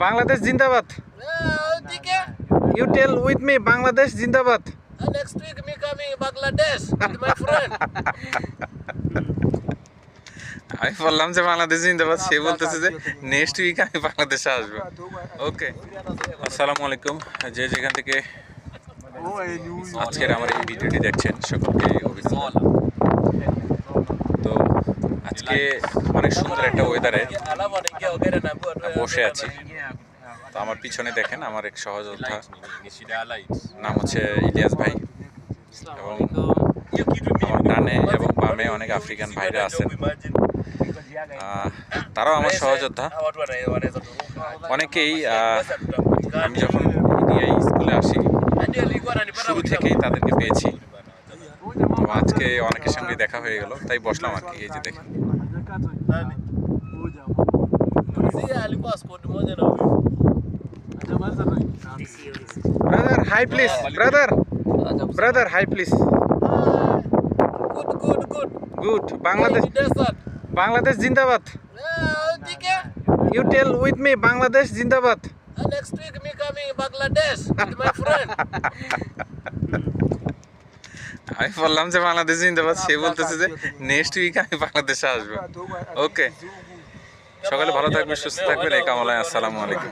বাংলাদেশ জিন্দাবাদ। You tell with me Bangladesh জিন্দাবাদ। Next week me coming Bangladesh with my friend. আমি বললাম যে বাংলাদেশ জিন্দাবাদ, সে বলতেছে যে নেক্সট উইক আমি বাংলাদেশে আসবো। ওকে, আসসালামু আলাইকুম। যে যেখান থেকে আজকের আমার এই ভিডিওটি দেখছেন সকলকে অভিনন্দন। তো আজকে অনেক সুন্দর একটা ওয়েদারে বসে আছি। তো আমার পিছনে দেখেন আমার এক সহযোদ্ধা, নাম হচ্ছে ইলিয়াস ভাই, এবং আমার ডানে এবং বামে অনেক আফ্রিকান ভাইরা আছেন। তারাও আমার সহযোদ্ধা। অনেকেই আমি যখন ইন্ডিয়ায় স্কুলে আসি শুরু থেকেই তাদেরকে পেয়েছি। তো আজকে অনেকের সঙ্গে দেখা হয়ে গেল, তাই বসলাম আর কি। এই যে দেখেন, brother high please, brother high please. Good. Bangladesh জিন্দাবাদ। You tell with me Bangladesh জিন্দাবাদ। Next week me coming Bangladesh with my friend. আমি বললাম যে বাংলাদেশ জিন্দাবাদ, সে বলতেছে যে নেক্সট উইক আমি বাংলাদেশে আসবো। ওকে, সকালে ভালো থাকবেন, সুস্থ থাকবেন। এই কামলায় আসসালামু আলাইকুম।